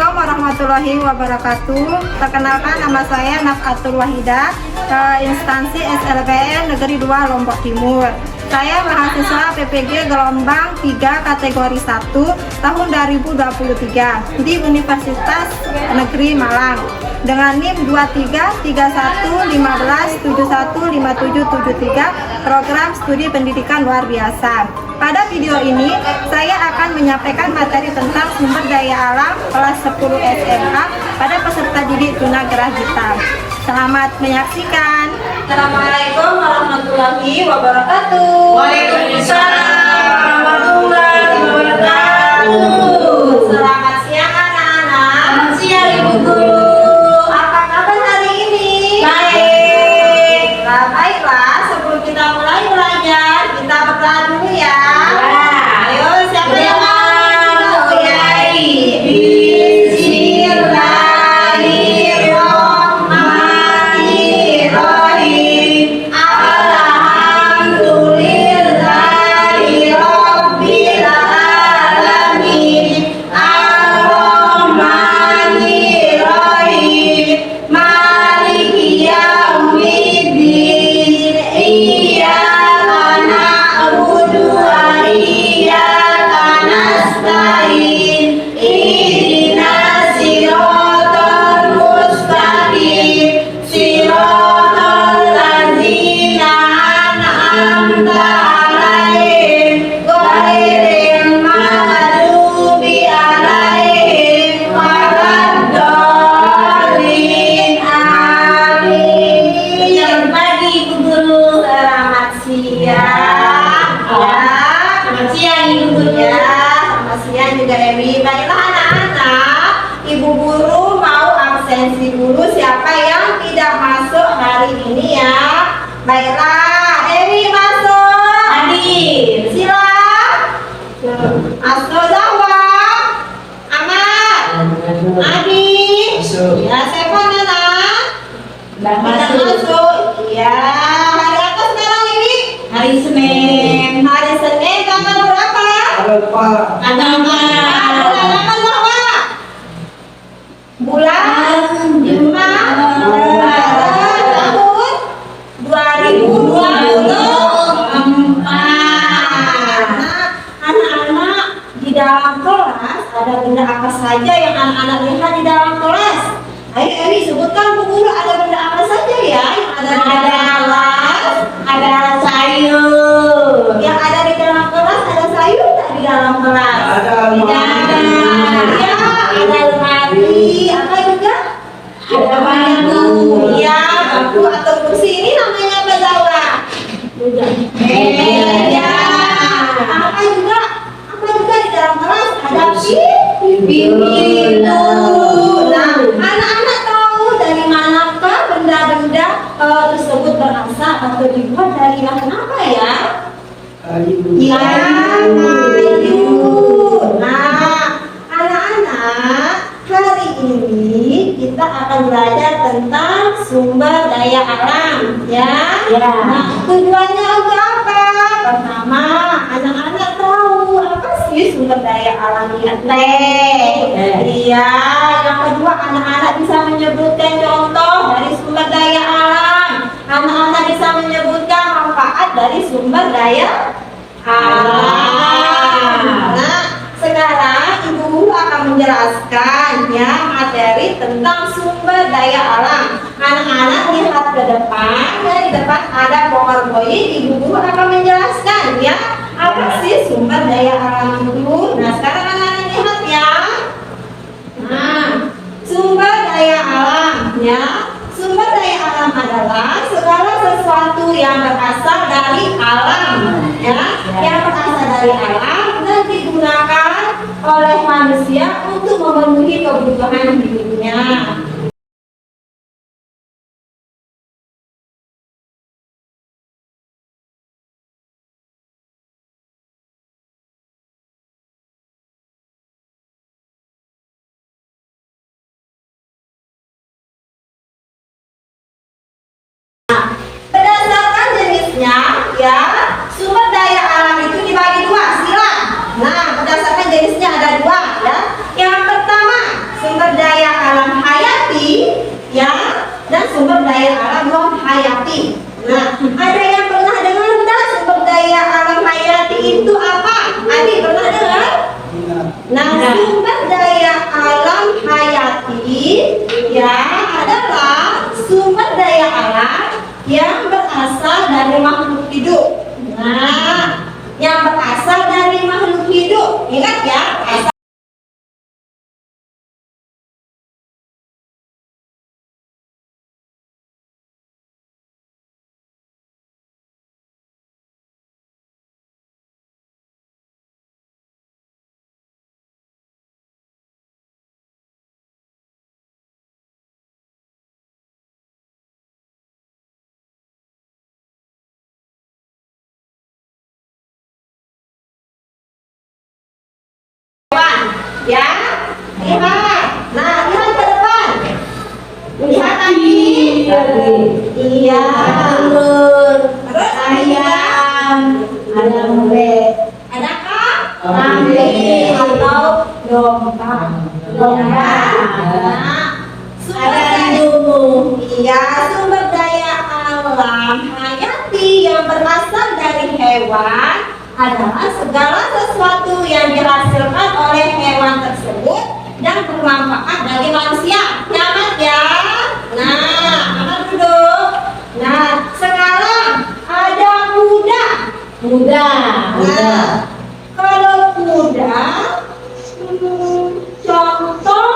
Assalamualaikum warahmatullahi wabarakatuh. Perkenalkan, nama saya Nafatul Wahidah, instansi SLBN Negeri 2 Lombok Timur. Saya mahasiswa PPG gelombang 3 kategori 1 tahun 2023 di Universitas Negeri Malang dengan NIM 233115715773 program studi pendidikan luar biasa. Pada video ini saya akan menyampaikan materi tentang sumber daya alam kelas 10 SMA pada peserta didik tunagrahita. Selamat menyaksikan. Assalamualaikum warahmatullahi wabarakatuh. Waalaikumsalam warahmatullahi wabarakatuh. Selamat siang anak-anak. Selamat siang Ibu Guru. Apa kabar hari ini? Baik. Nah, baiklah, sebelum kita mulai belajar, kita berdoa dulu ya. Ayo, siapa yang mau? Baiklah anak-anak, Ibu Guru mau absensi dulu siapa yang tidak masuk hari ini ya. Baiklah, Dewi masuk. Hadir. Sila. Asro jawab. Ahmad. Adi. Masuk. Ya, Sevan anak. Sudah Tidak masuk. masuk. Ya, hari apa sekarang ini? Hari Senin. Hari Senin tanggal berapa? Tanggal 4. Bulan Maret tahun 2024. Anak-anak, di dalam kelas ada benda apa saja yang anak-anak lihat di dalam kelas? Ayo Eri, sebutkan Bu Guru, ada benda apa saja ya yang ada di dalam kelas? Ada sayur. Yang ada di dalam kelas ada sayur tak di dalam kelas? Ada Tidak. Ya, ada lemari. Apa juga? Ada bangku. Ya, bangku atau kursi ini namanya apa Zawa? Ya. Apa juga? Apa juga di dalam kelas? Ada pintu. Nah, anak-anak tahu dari manakah benda-benda tersebut berasal atau dibuat dari bahan apa ya? Ya, kayu. Nah, anak-anak, hari ini kita akan belajar tentang sumber daya alam, ya. Nah, tujuannya untuk apa? Pertama, anak-anak tahu apa sih sumber daya alam ini? Iya. Yang kedua, anak-anak bisa menyebutkan contoh dari sumber daya alam. Anak-anak bisa menyebutkan manfaat dari sumber daya alam. Nah, sekarang Ibu Guru akan menjelaskan ya materi tentang sumber daya alam. Anak-anak lihat ke depan, ya di depan ada PowerPoint. Ibu Guru akan menjelaskan ya apa sih sumber daya alam itu. Nah, sekarang anak-anak lihat ya. Nah, sumber daya alam ya. Sumber daya alam adalah segala sesuatu yang berasal dari alam ya, yang berasal dari alam dan digunakan oleh manusia untuk memenuhi kebutuhan hidupnya. Berdasarkan jenisnya ya, sumber daya alam itu dibagi dua, silang. Nah, berdasarkan jenisnya ada dua ya. Yang pertama, sumber ya, dan sumber daya alam non hayati. Nah, ada yang pernah dengar tak sumber daya alam hayati itu apa? Adi pernah dengar? Nah, sumber daya alam hayati ya adalah sumber daya alam yang berasal dari makhluk hidup. Nah, yang berasal dari makhluk hidup. Ingat ya, asal ya, lihat. Nah, lihat ke depan. Lihat lagi. Iya. Terus Ayam, ada bebek, adakah? kambing, Atau domba? domba, Nah, ada dulu. iya, sumber daya alam hayati yang berasal dari hewan adalah segala sesuatu yang dihasilkan oleh hewan tersebut dan bermanfaat bagi manusia. Nyaman ya? Nah, aman duduk. Nah, sekarang ada kuda. Muda, Nah, kalau kuda, contoh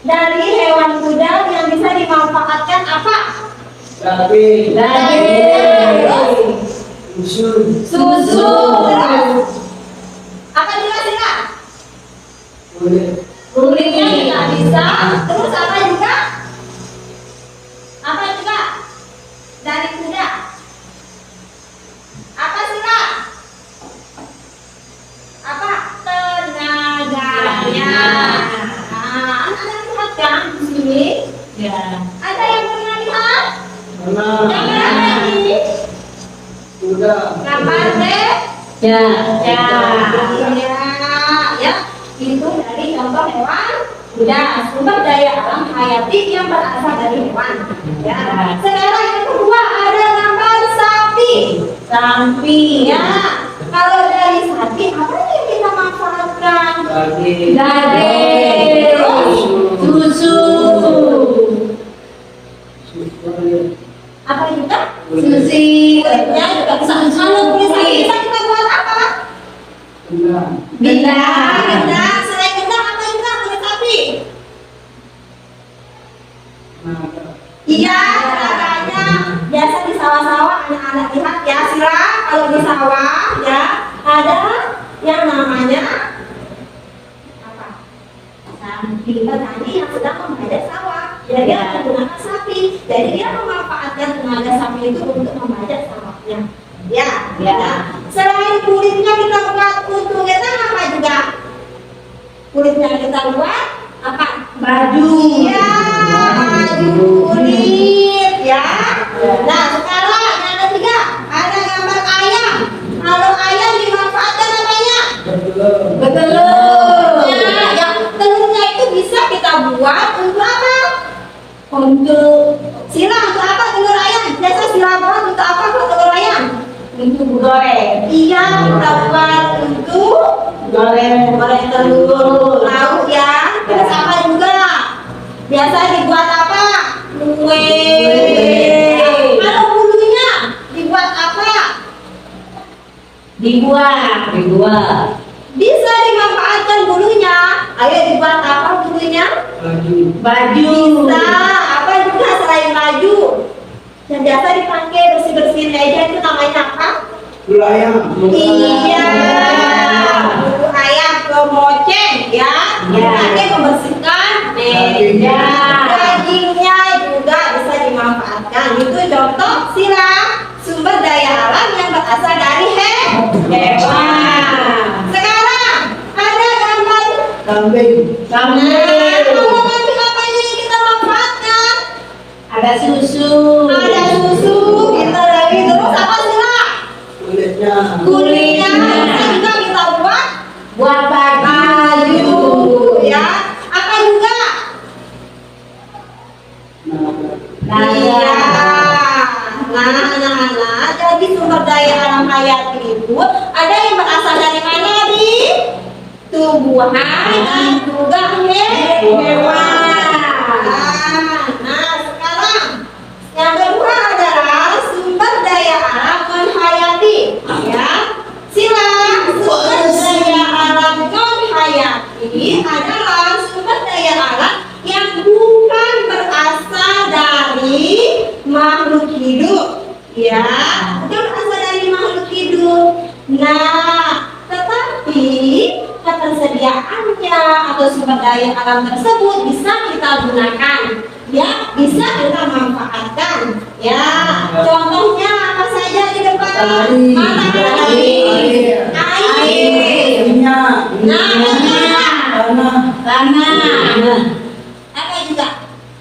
dari hewan kuda yang bisa dimanfaatkan apa? daging, Susu. Terus, apa juga sih kak? Kulitnya juga bisa. Terus apa juga? Apa juga? Dari kuda. Apa sih kak? Apa? Tenaganya. Nah, anak-anak lihat kan di sini? ya, Ada yang pernah lihat? Yang mana ini? Gambar deh. ya, Ya, itu dari contoh hewan kuda, sumber daya alam hayati yang berasal dari hewan. Ya. Sekarang yang kedua ada gambar sapi. sapi, Ya, kalau dari sapi apa yang kita manfaatkan? daging, Terus, susu, apa juga? susi, Kulitnya juga bisa. Kalau kulit sapi bisa kita buat apa? Gendang. Selain gendang apa juga kulit sapi? Iya, tenaganya biasa di sawah-sawah anak-anak lihat ya Sila, kalau di sawah ya ada yang namanya apa? Sapi. Petani yang sedang membajak sawah. Jadi dia menggunakan sapi. Jadi dia memanfaatkan tenaga sapi itu untuk membajak sawahnya. Ya. Selain kulitnya kita buat untuk kita apa juga? Kulitnya kita buat apa? baju, Iya, baju kulit ya. Nah, sekarang yang ketiga ada gambar ayam. Kalau ayam dimanfaatkan namanya betelur, ya, yang telurnya itu bisa kita buat untuk apa? untuk Sila untuk apa telur ayam? Biasa sila buat untuk apa kalau telur ayam? goreng, Iya, kita buat untuk goreng telur lauk ya. Terus apa juga? Biasa dibuat apa? Kue. Kalau bulunya dibuat apa? dibuat, Bisa dimanfaatkan bulunya. Ayo dibuat apa bulunya? baju, Bisa. Apa juga selain baju? Yang biasa dipakai bersih-bersihin meja itu namanya apa? Iya. Bulu ayam moceng ya. Dipakai membersihkan meja. Dagingnya juga bisa dimanfaatkan. Itu contoh sila sumber daya alam yang berasal dari hewan. Sekarang ada gambar. kambing, Nah, kalau kambing apa yang kita manfaatkan? ada susu, Ada susu, kita lagi terus apa sila? Kulitnya bisa juga kita buat buat baju, baju ya. Ya, apa juga? Iya. Nah, anak-anak, jadi sumber daya alam hayati itu ada yang berasal dari mana, Di? Tumbuhan dan juga hewan. Nah, sekarang yang kedua adalah sumber daya alam non-hayati. Ya, silang sumber daya alam non-hayati adalah sumber daya alam yang bukan berasal dari makhluk hidup. Ya, bukan berasal dari makhluk hidup. Nah, tetapi ketersediaannya atau sumber daya alam tersebut bisa kita gunakan, ya, bisa kita manfaatkan, ya. Contohnya apa saja di depan? Matahari, air, minyak, tanah, apa juga?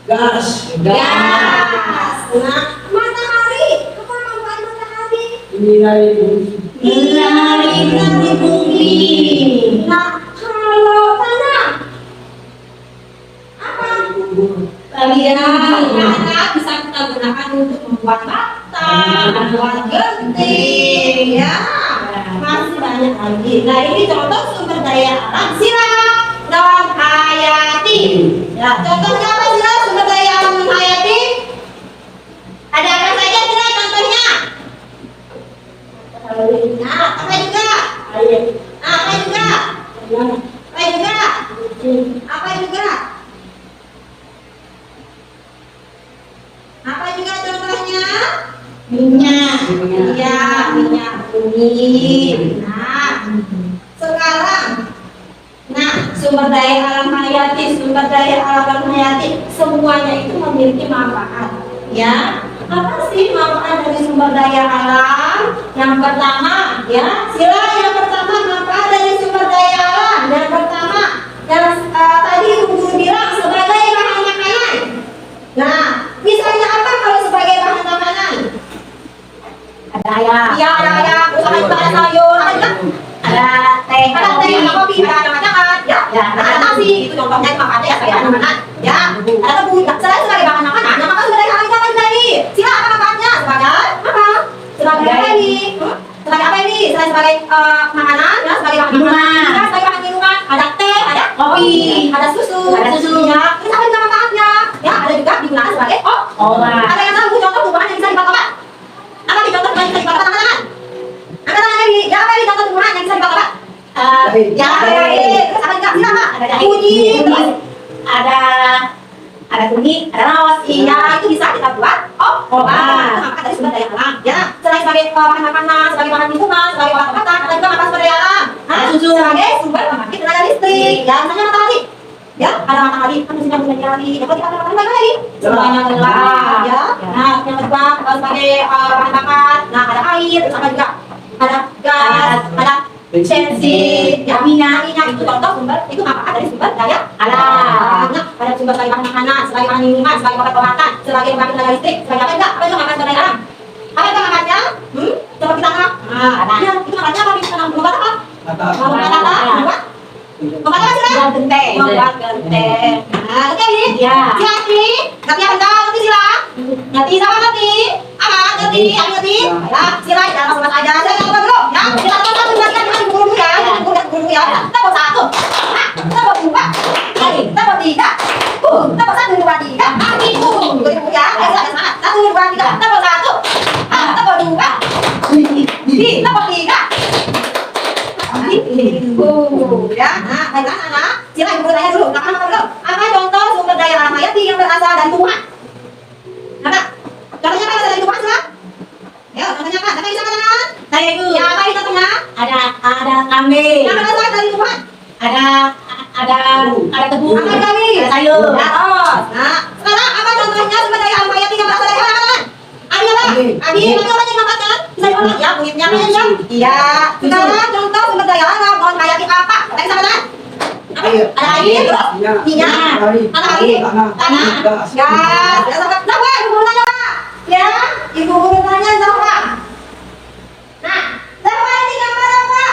gas, Gas. Nah, matahari, apa manfaat matahari? nilai Dari bumi. Nah, kalau tanah apa? Tanah bisa kita gunakan untuk membuat bata, membuat genting, ya. Masih banyak lagi. Nah, ini contoh sumber daya alam silang non-hayati. Ya, contohnya apa sih sumber daya alam non-hayati? Ada apa saja sih contohnya? Nah, apa juga? Apa juga? Apa juga? Apa juga? Apa juga contohnya? Minyak. Iya, minyak bumi. Nah, sekarang, nah, sumber daya alam hayati, sumber daya alam hayati, semuanya itu memiliki manfaat. Ya, apa sih manfaat dari sumber daya alam? Yang pertama, ya, sila yang pertama manfaat dari sumber daya alam. Yang pertama, yang tadi Ibu Guru bilang sebagai bahan makanan. Nah, misalnya apa kalau sebagai bahan makanan? ada ayam, Iya, ada ayam, terus ada sayur, ada teh, ada kopi, ada macam-macam, ya, ada nasi, itu contohnya itu manfaatnya ya sebagai bahan makanan, ya, ada kebun. Selain sebagai bahan makanan, yang makanan sebagai bahan makanan tadi, sila apa manfaatnya? Sebagai apa? Sebagai apa ini? Sebagai apa ini? Selain sebagai makanan, ya, sebagai bahan makanan, ya, sebagai bahan minuman, ada teh, ada kopi, ada susu, ya, terus apa juga manfaatnya? Ya, ada juga digunakan sebagai obat, ada yang tahu contoh tumbuhan yang bisa dibuat obat? Apa di contoh tumbuhan yang bisa dibuat obat, teman-teman? Angkat tangannya di, ya apa di contoh tumbuhan yang bisa dibuat obat? Ya, terus apa juga? Sila apa? Ada jahe. Kunyit, terus ada kunyit, ada laos, iya, itu bisa kita buat obat. Itu manfaat dari sumber daya alam. Ya, selain sebagai bahan makanan, sebagai bahan minuman, sebagai obat-obatan, ada juga manfaat sumber daya alam. Nah, susu sebagai sumber pembangkit tenaga listrik. Ya, misalnya matahari. Ya, ada matahari, kan mesin yang bisa matahari. Ya, kalau kita ada matahari lagi. Semuanya gelap. Ya, nah, yang kedua sebagai bahan bakar. Nah, ada air, terus apa juga? Ada gas, ada bensin, ya, minyak itu contoh sumber, itu manfaat dari sumber daya alam. Nah, ada sumber sebagai bahan makanan, sebagai bahan minuman, sebagai obat-obatan, sebagai pembangkit tenaga listrik, sebagai apa enggak? Apa itu manfaat sumber daya alam? Apa itu manfaatnya? Coba kita angkat. Nah, ya, itu manfaatnya apa? Bisa membuat apa? Membuat apa? Membuat apa sih? genteng, Membuat genteng. Nah, oke ini? Iya. Ngerti? Ngerti apa enggak? Ngerti sila? Ngerti sama ngerti? Apa? Ngerti? Ada ngerti? Ya, sila jangan masuk aja. Saya nggak dulu. Ya, kita tonton dengan guru ya. Guru ya. Kita bawa satu. Kita bawa dua. Kita bawa tiga. Kita bawa satu, dua, tiga. Itu. Guru ya. Ayo semangat. Satu, dua, tiga. Kita bawa satu. Kita bawa dua. Kita bawa tiga. Ya, nah, baiklah anak. Sila ibu tanya dulu. Apa contoh sumber daya alam hayati yang berasal dari tumbuhan? Apa? Contohnya apa yang berasal dari tumbuhan, Sila? Ya, contohnya apa? Siapa yang bisa katakan? saya itu, Ya, apa ini contohnya? ada kambing, Yang berasal dari tumbuhan? ada tebu, Apa lagi? ada sayur, Ya, nah, sekarang apa contohnya sumber daya alam hayati yang berasal dari hewan? Ada apa? Ada apa yang dimanfaatkan? Bisa diolah ya, kulitnya kan ya? Iya. Sekarang contoh sumber daya alam non hayati apa? Tadi sama kan? Apa? Ada air, terus minyak, tanah lagi, tanah, gas. Ya, sama. Nah, Pak, ibu guru tanya Pak. Ya, ibu guru tanya sama Pak. Nah, sama ini gambar apa?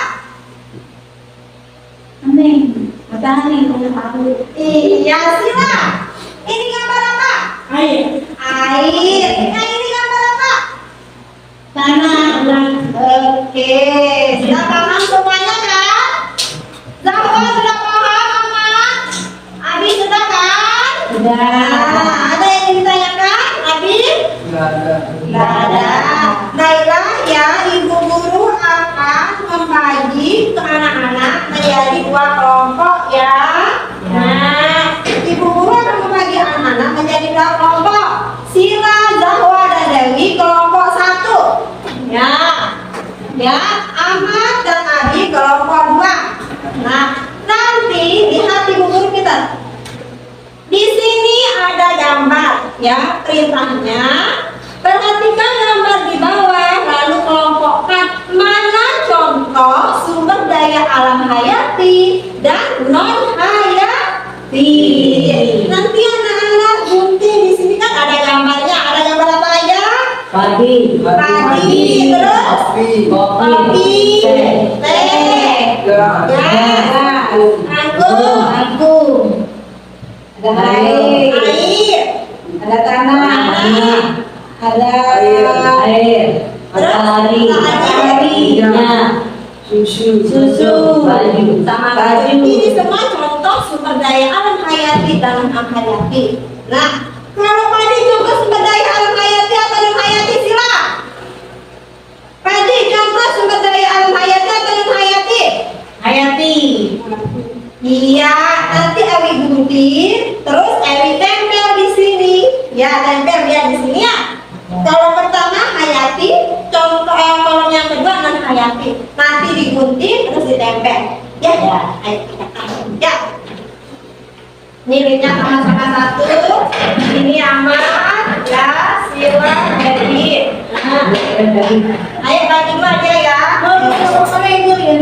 kambing, Matahari, matahari. Iya, Sila. Ini gambar apa? Air. Air. Nah, ini gambar apa? Tanah. Oke, sudah paham semuanya kan? Zahwa sudah paham, Aman? Abi sudah kan? Nah, ada yang ingin ditanyakan, Abi? Nggak ada. Tidak ada. Baiklah ya, ibu guru akan membagi ke anak-anak menjadi 2 kelompok ya. Nah, ibu guru akan membagi anak-anak menjadi 2 kelompok. Sila, Zahwa, dan Dewi kelompok 1. Ya, ya, Ahmad dan Abi kelompok 2. Nah, nanti lihat ibu guru kita. Di sini ada gambar, ya, perintahnya. Perhatikan gambar di bawah, lalu kelompokkan mana contoh sumber daya alam hayati dan non hayati. Nanti anak-anak gunting di sini kan ada gambarnya. Ada gambar apa aja? Padi. Padi, terus Kopi. kopi, teh, gas, anggur, Ada air. air, Ada tanah. Ada air. Matahari. Matahari. Minyak. Susu. Baju. sama baju. Ini semua contoh sumber daya alam hayati dan non hayati. Nah, kalau padi contoh sumber daya alam hayati atau non hayati, Sila? Padi contoh sumber daya alam hayati atau non hayati? Hayati. Iya, nanti Ewi gunting, terus Ewi tempel di sini. Ya, tempel ya di sini ya. Kalau pertama hayati, contoh kalau yang kedua non hayati. Nanti digunting terus ditempel. Ya, Ya. ayo kita kasih. Ya. Nilainya sama-sama 1. Ini Ahmad, ya, Sila, Dewi. Nah, ayo bagi 2 aja ya. Sama ibu ya.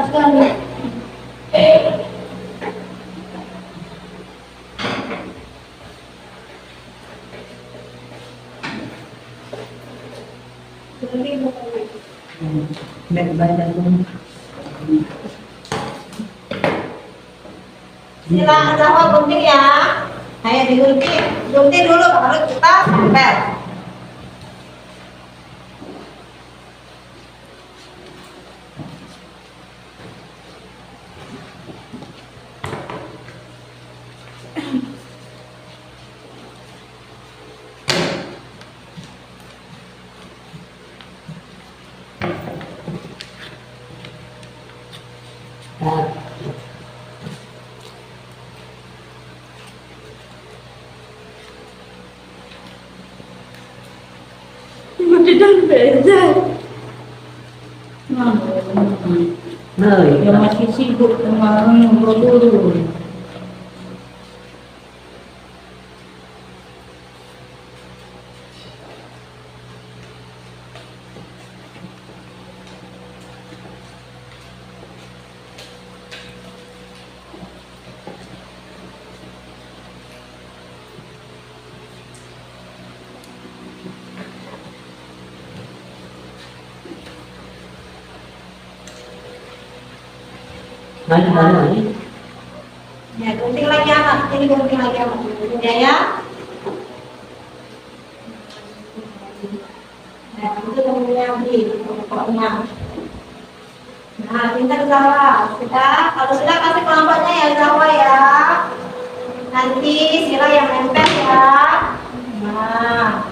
Sekali. Sila, Zahwa gunting ya. Ayo digunting. Gunting dulu baru kita tempel. Yang masih sibuk dengan ngobrol. Mana? Ya, gunting lagi amat. Ini gunting lagi amat. Ya, ya. Nah, itu temennya Abi, pokoknya. Nah, pintar Zahwa. Kalau sudah kasih kelompoknya ya Zahwa ya. Nanti Sila yang nempel ya. Nah,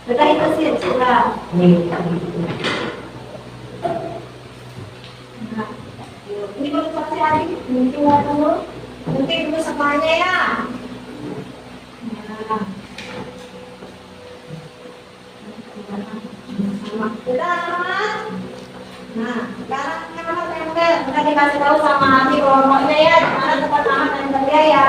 sudah itu sih Sila. Nah, ini baru kasih Abi. Gunting dulu. Gunting dulu semuanya ya. Nah. Sudah aman. Nah, sekarang Ahmad tempel. Kita dikasih tahu sama Abi kelompoknya ya, di mana tempat Ahmad tempelnya ya.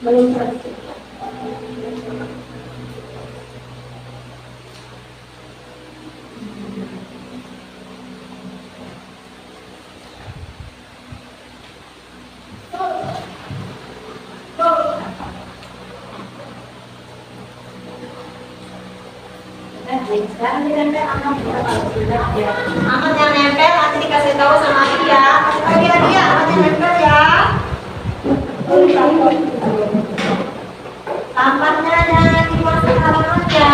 Belum selesai. Sekarang ditempel Ahmad. Ahmad yang nempel nanti dikasih tahu sama dia. Kasih tahu dia Ahmad yang nempel ya. Tampaknya jangan dimasuk halamannya.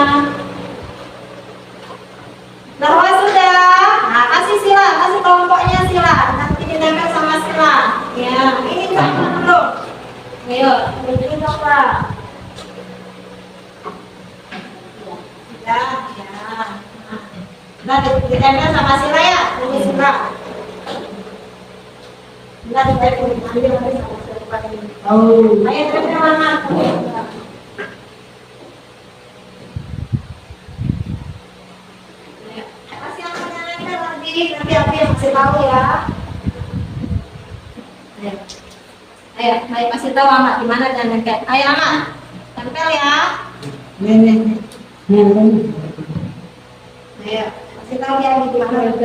Bahwa sudah, nah kasih sila, kasih kelompoknya sila. Nanti ditempel sama sila. Ya, ini contoh dulu. Ayo, ini coba. Ya. Nah, ditempel sama sila ya, ini sila. Nah, ditempel nanti sama sila. Oh. Ayo tempel mana? Kasih yang nempel nanti aku yang kasih tahu ya. Ayo kasih tahu Ahmad di mana dia nempel. Ayo Ahmad, tempel ya. Nenek. Ayo, kasih tahu dia di mana.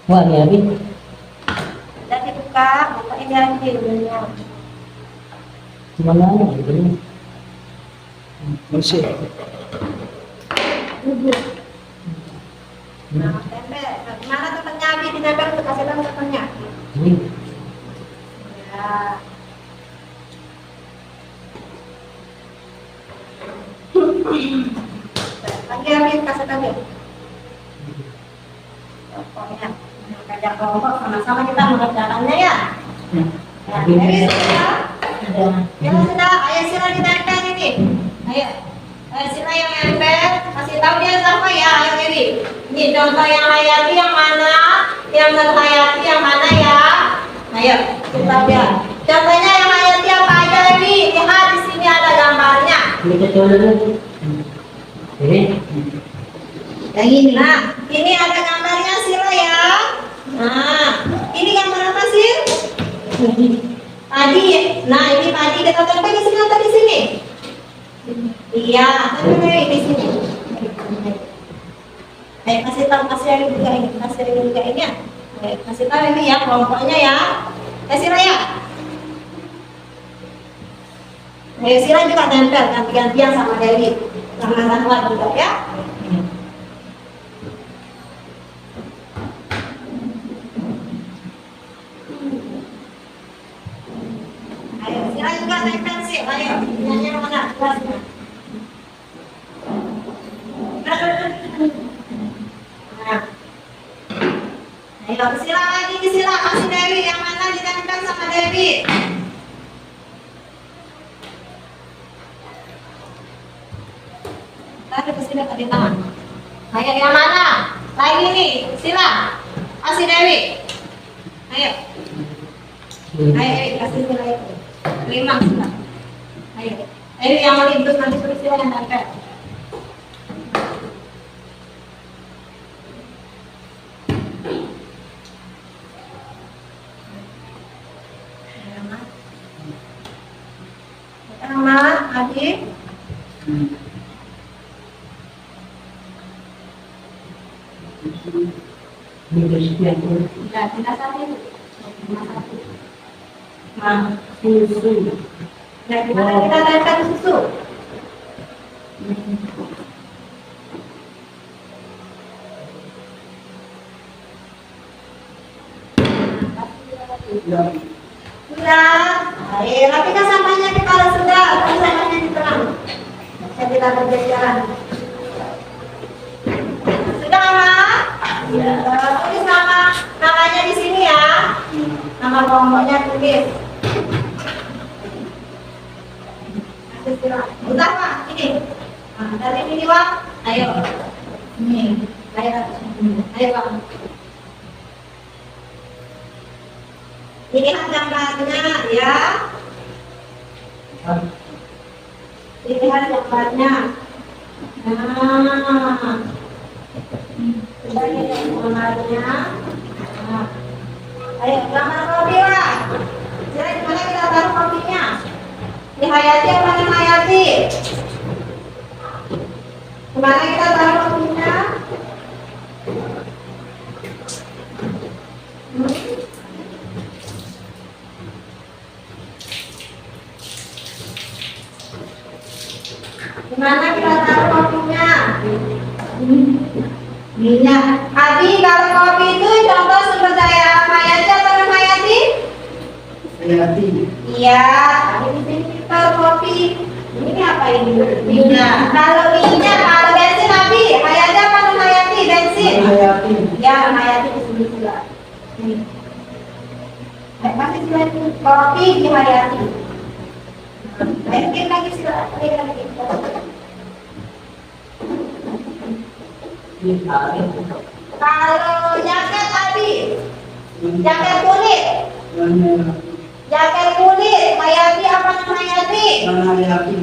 Wah, ya, Bin. Dan dibuka, buka ini lagi dulunya. Mana ada ini? Masih. Nah, tempel. Nah, di mana tempatnya Abi ditempel untuk kasih tahu tempatnya. Ini. Ya. Lagi Abi kasih tahu dia. Pokoknya kerja kelompok sama-sama kita mengerjakannya ya. Ya, Dewi sudah. Ya sudah, ayo sila ditempel ini. Ayo sila yang nempel, kasih tahu dia sama ya. Ayo Dewi. Ini contoh yang Hayati yang mana, yang non Hayati yang mana ya. Ayo kita lihat. Contohnya yang Hayati apa aja Dewi? Lihat di sini ada gambarnya. Ini betul. Ini. Yang ini. Nah, ini ada gambarnya sila ya. Nah, ini gambar apa sih? Padi. Nah, ini padi kita tempel di sini atau di sini? Iya, tempel di sini. Ayo kasih tahu, kasih lagi juga ini, kasih lagi juga ini ya. Ayo, kasih tahu ini ya kelompoknya ya. Kasih Raya. Ayo Sila juga tempel ganti-gantian sama Dewi, sama Rahmat juga ya. Ayo Sila juga tempel sih. Ayo, nyanyi mana? Kelasnya. Nah. Ayo Sila lagi, Sila kasih Dewi yang mana ditempel sama Dewi. Taruh ke sini di tangan. Ayo yang mana? Lagi nih, Sila. Kasih Dewi. Ayo. Ayo, kasih Sila itu. 5 Sila. Ayo. Ayo yang melindungi nanti suruh Sila yang tempel. Ahmad, Adik. Ya, tidak satu itu. Nah, susu. Ya, kita tempel susu. Sudah. Ayo, rapikan sampahnya di kepala sudah. Rapikan sampahnya di tengah. Saya tidak berjalan. Sudah, Ahmad? Ya. Tulis namanya di sini ya. Nama kelompoknya tulis. Udah Pak, ini. Nah, dari ini Pak. Ayo. Ini. Ayo Pak. Lihat gambarnya ya. Lihat gambarnya. Nah. Kita lihat gambarnya. Nah. Ayo, gambar kopi lah. Jadi gimana kita taruh kopinya? Di Hayati apa di Hayati? Kemana kita taruh kopinya? Gimana kita taruh kopinya? Minyak. Abi, kalau kopi itu contoh sumber daya Hayati atau non Hayati? Hayati. Iya. Tapi di sini kalau kopi ini apa ini? Minyak. Kalau minyak, kalau bensin Abi, Hayati apa non Hayati? Bensin. Hayati. Ya, non Hayati di sini juga. Ini. Masih selain kopi di Hayati. Bensin lagi sila. Lagi. Kalau jaket Abi, jaket kulit, jaket kulit, Hayati apa non Hayati? Hayati.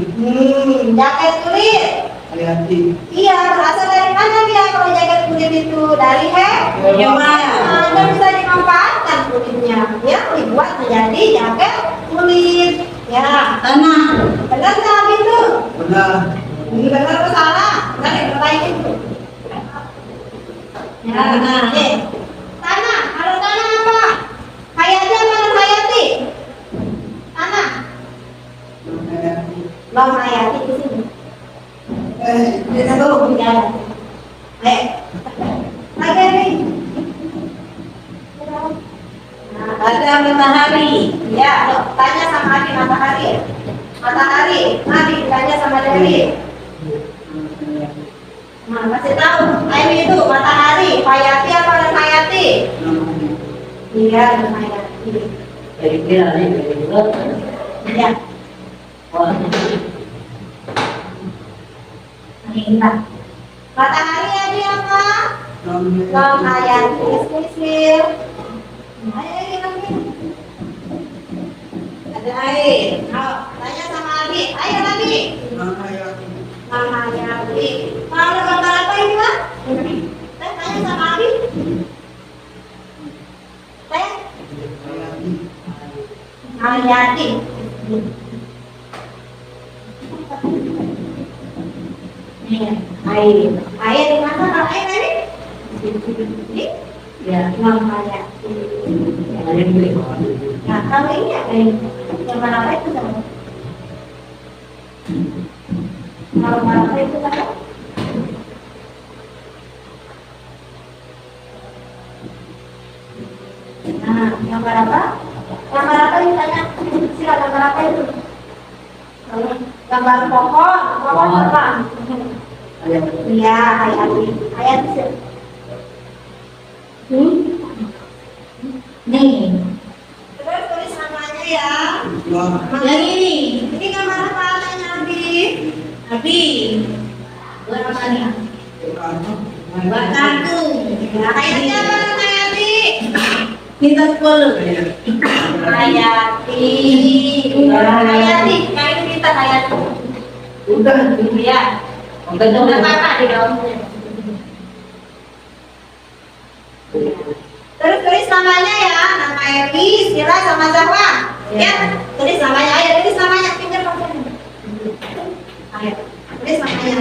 Jaket kulit. Hayati. Iya, berasal dari mana dia kalau jaket kulit itu? Dari hewan. Dan bisa dimanfaatkan kulitnya. Ya, dibuat menjadi jaket kulit. Ya, Tanah. benar nggak Abi itu? Benar. Ini benar atau salah? Benar diperbaikin itu. Ya, tanah. Kalau tanah apa? Hayati apa non Hayati? Tanah. Hayati. Non Hayati di sini. Kita dulu. Ya. Lagi nih. Ada matahari. Ya, tanya sama Adi matahari. Matahari, Adi tanya sama Dewi. Nah, kasih tahu. Ayo itu matahari, Hayati apa non Hayati? Iya, non Hayati. Dari kira nih, dari dulu. Iya. Wah, Nah, matahari Adi apa? Non Hayati. Ismir. Ayo lagi. Ada air. Nah, tanya sama Adi. Ayo Adi. Hayati. Non Hayati. Kalau gambar apa ini Mas? Tanya sama Adi. Tanya. Hayati. Air. Air di mana kalau air tadi? Ini? Ya, Non Hayati. ada yang beli. Nah, kalau ini apa ini? Yang mana apa itu sama? Kalau mana apa itu sama? Nah, gambar apa? Gambar apa ini tanya? Sila gambar apa itu? Gambar pohon. Pohon apa? Ada yang beli. Iya, Hayati. Hayati. Nih. Terus tulis namanya ya. Wah, Yang ini. Ini gambar apa tanya Abi? Abi. Buat apa nih? Buat kartu. Nah, Hayati apa Hayati? Minta 10. Hayati. Hayati. Yang ini kita Hayati. udah. Iya. Udah Udah dong. kakak di dalamnya. Terus tulis namanya ya, nama Evi, Sila sama Zahwa. Ya, tulis namanya. Ayo tulis namanya, pinjam pulpen. Ayo, tulis namanya.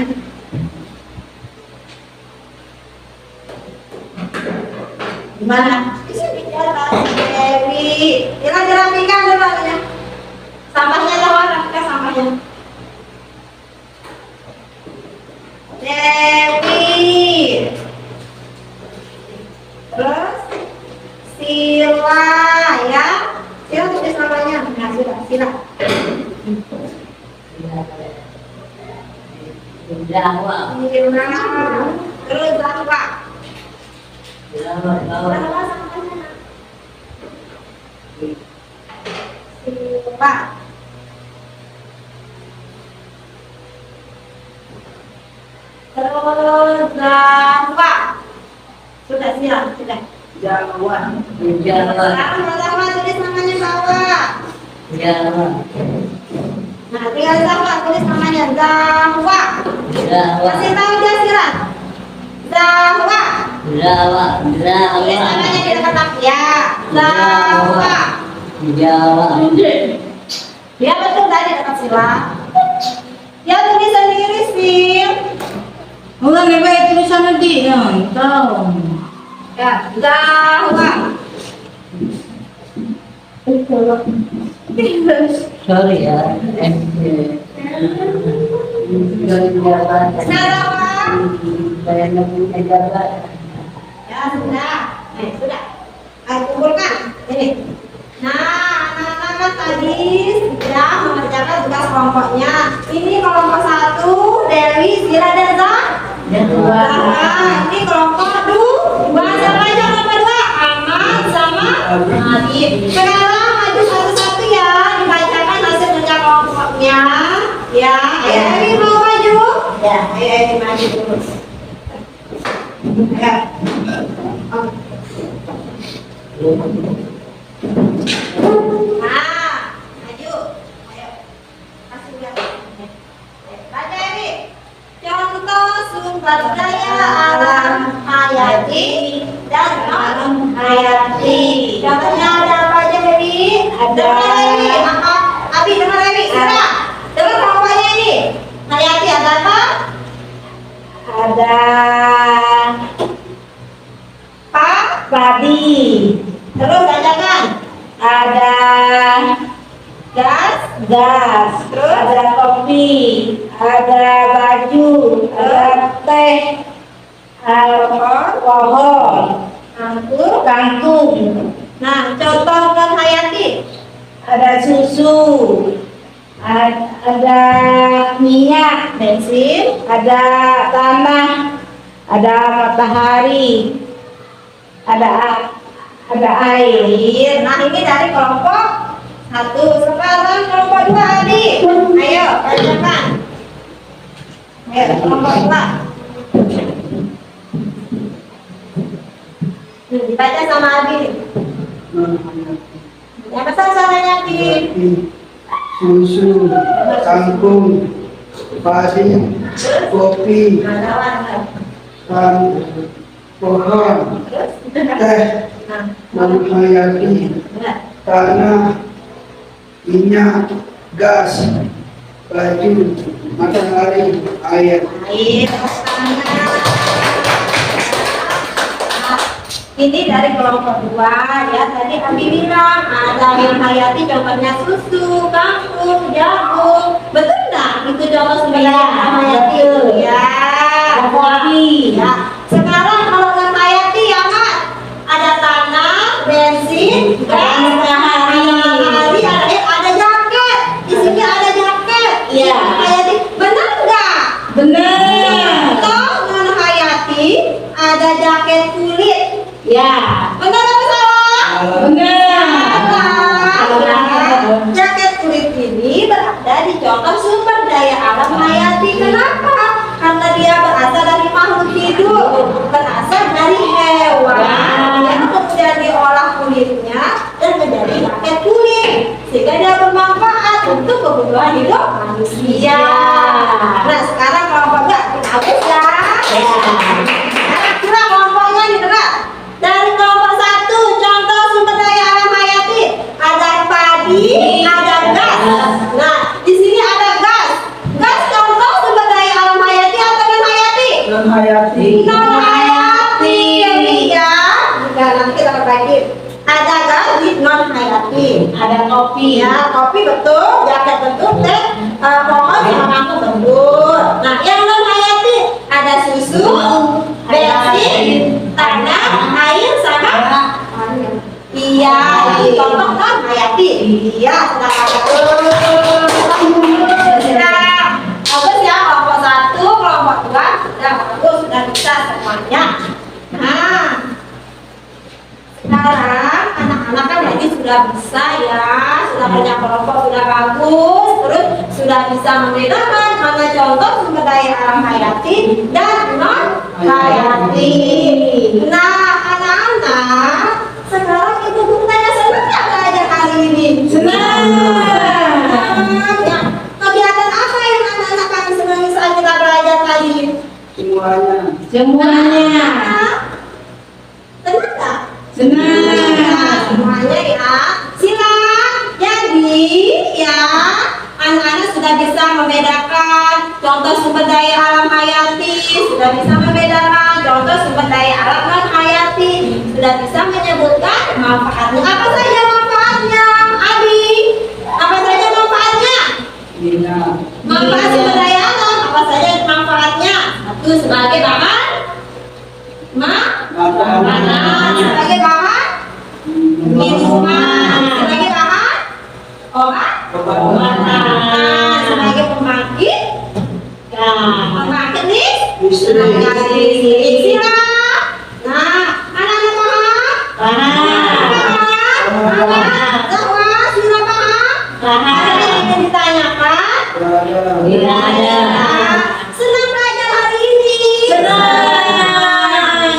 Gimana? Di sini jalan Evi. Sila dirapikan dulu ya. Sampahnya Zahwa, rapikan sampahnya. Dewi. Terus Sila ya. Sila tulis namanya. Nah, Sila. Jawa. Sila. Terus Zahwa. Jawa. Zahwa sampahnya. Sila. Terus Zahwa. Sudah Sila, sudah. Jawa. Sekarang Zahwa tulis namanya Zahwa. Jawa. Nah, tinggal Zahwa tulis namanya Zahwa. Kasih tahu dia Sila. Zahwa. Jawa. Tulis namanya di dekat aku ya. Zahwa. Jawa. Ya betul tadi dekat Sila. Ya tulis sendiri Sil. Udah lebih tulisan di. Tahu. Ya, Zahwa. Sorry ya. Dari Jawa. Zahwa. Saya nggak punya jabatan. Ya sudah. Sudah. Ayo kumpulkan. Ini. Nah, anak-anak kan tadi sudah mengerjakan tugas kelompoknya. Ini kelompok 1, Dewi, Zira, dan Zah. Yang dua. Nah, ini kelompok 2. Siapa aja kelompok 2? Ahmad sama Adit. Sekarang maju satu-satu ya, dibacakan hasil kerja kelompoknya. Ya, ayo Dewi mau maju? Ya, ayo maju terus. Ya. Nah, maju. Ayo. Kasih lihat. Baca ini. Contoh sumber daya alam hayati dan non hayati. Contohnya ada apa aja, Dewi? Ada Dewi. Abi, dengar Dewi. Sira. Dengar kelompoknya ini. Hayati ada apa? Ada padi. Terus bacakan. Ada gas. Terus ada kopi, ada baju, ada teh, pohon, kangkung. Nah, contoh non hayati. Ada susu, ada minyak, bensin, ada tanah, ada matahari, ada air. Nah, ini dari kelompok 1. Sekarang kelompok 2, Adi. Ayo, bacakan. Ayo, kelompok 2. Dibaca sama Adi. Yang besar caranya, Adi. Susu, kangkung, padi, kopi, pohon, teh, non hayati, tanah, minyak, gas, baju, matahari, air. Ini dari kelompok 2 ya. Tadi Abi bilang ada yang hayati, contohnya susu, kangkung, jagung. Betul nggak? Itu contoh sumber daya alam hayati. Ya. Kopi. Ya. Sekarang kalau non hayati ya, Mak. Ada tanah, bensin, gas, matahari, ada jaket. Di sini ada jaket. Iya. Hayati. Benar nggak? Benar. Toh non hayati ada jaket kulit. Ya, benar apa salah? Benar. Jaket kulit ini berada di contoh sumber daya alam hayati. Kenapa? Karena dia berasal dari makhluk hidup, berasal dari hewan yang kemudian diolah kulitnya dan menjadi jaket kulit, sehingga dia bermanfaat untuk kebutuhan hidup manusia. Nah, sekarang kelompok habis ya. Kira kelompoknya diterap. Dari kelompok 1, contoh sumber daya alam hayati, ada padi, ada gas. Nah, di sini ada gas. Gas contoh sumber daya alam hayati atau non hayati? Non hayati. Non hayati, ya. Juga nanti kita berbagi. Ada gas di non hayati. Ada kopi, ya. Kopi betul, jaket betul, teh, pohon sama kangkung betul. Nah, yang non hayati ada susu, bensin, tanah, air sama iya, contoh kan hayati. Iya, sudah bagus ya. Kelompok 1, kelompok 2 sudah bagus, sudah bisa semuanya. Nah, sekarang anak-anak kan jadi sudah bisa ya, sudah banyak kelompok, sudah bagus, terus sudah bisa membedakan mana contoh sumber daya alam hayati dan non hayati. Nah, anak-anak, sekarang ibu guru tanya senang nggak belajar hari ini? Senang. Ya. Kegiatan apa yang anak-anak kami senangi saat kita belajar kali ini? Semuanya. Semuanya. Senang nggak? Senang. Semuanya ya. Silang. Jadi ya, anak-anak sudah bisa membedakan contoh sumber daya alam hayati, sudah bisa membedakan contoh sumber daya alam non hayati, sudah bisa menyebutkan manfaatnya. Apa saja manfaatnya, Abi? Apa saja manfaatnya? Minyak. Manfaat sumber daya alam, apa saja manfaatnya? Satu, sebagai bahan Makanan. Sebagai bahan minuman. Sebagai bahan obat. Sebagai pembangkit. Pembangkit nih. Sila. Nah, anak-anak paham? Semua sila paham? Ada yang ditanyakan? Tidak ada. Senang belajar hari ini.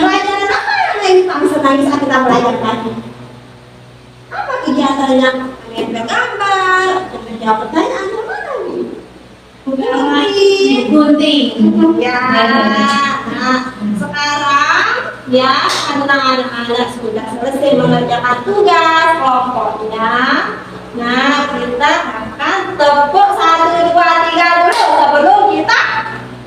Pelajaran apa yang kamu senangi saat kita belajar tadi? Apa kegiatannya? Pengen bergambar, menjawab pertanyaan mana nih? Gunting. Ya. Nah, sekarang ya karena anak-anak sudah selesai mengerjakan tugas kelompoknya. Nah, kita akan tepuk 1, 2, 3 dulu sebelum kita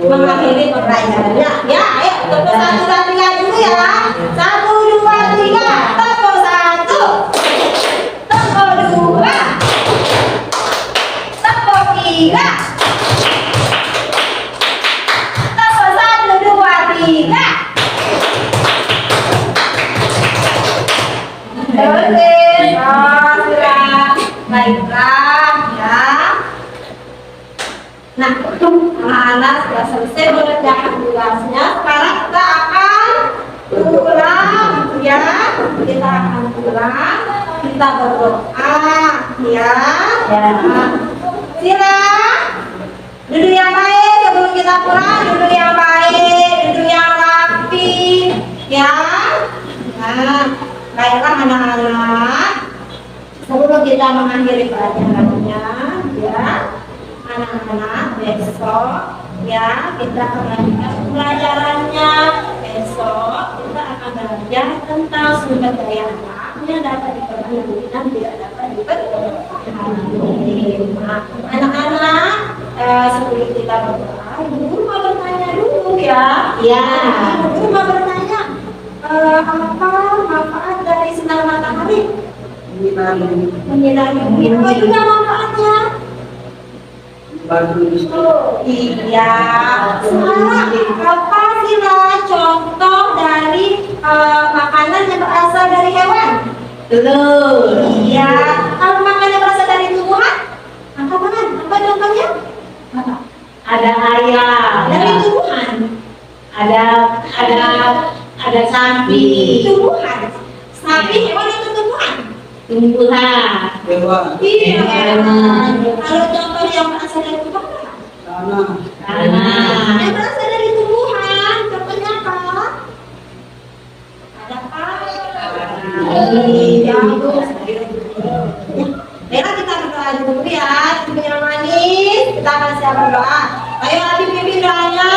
mengakhiri pembelajarannya. Ya, ayo tepuk 1, 2, 3 dulu ya. 1, 2, 3. Tepuk 1. Tepuk 2. Tepuk 3. Tepuk 1, 2, 3. Oke, sudah. Baiklah ya. Nah, anak-anak sudah selesai mengerjakan tugasnya. Sekarang kita akan pulang ya. Kita akan pulang. Kita berdoa ya. Sila duduk yang baik sebelum kita pulang. Duduk yang baik, duduk yang rapi ya. Nah, baiklah anak-anak. Sebelum kita mengakhiri pelajarannya, ya, anak-anak besok, ya, kita akan lanjutkan pelajarannya. Besok kita akan belajar tentang sumber daya alam yang dapat dipenuhi dan tidak dapat dipenuhi. Nah, anak-anak, sebelum kita berdoa, Ibu mau bertanya dulu ya. Ya. Ibu mau bertanya, apa manfaat dari sinar matahari? Menyinari apa juga manfaatnya? Bagus. Iya. Sekarang apa sila contoh dari makanan yang berasal dari hewan? Telur. Iya. Kalau makanan yang berasal dari tumbuhan? Apa makan? Apa contohnya? Apa? Ada ayam. Dari tumbuhan. Ada sapi. Tumbuhan. Sapi hewan itu tumbuhan. Tumbuhan. Dewa. Iya. Hewan. Kalau contoh yang berasal dari tumbuhan? Tanah. Tanah. Yang berasal dari tumbuhan, contohnya apa? Ada apa? Bagus. Baiklah kita berdoa dulu ya, yang manis. Kita akan siap berdoa. Ayo Abi pimpin doanya.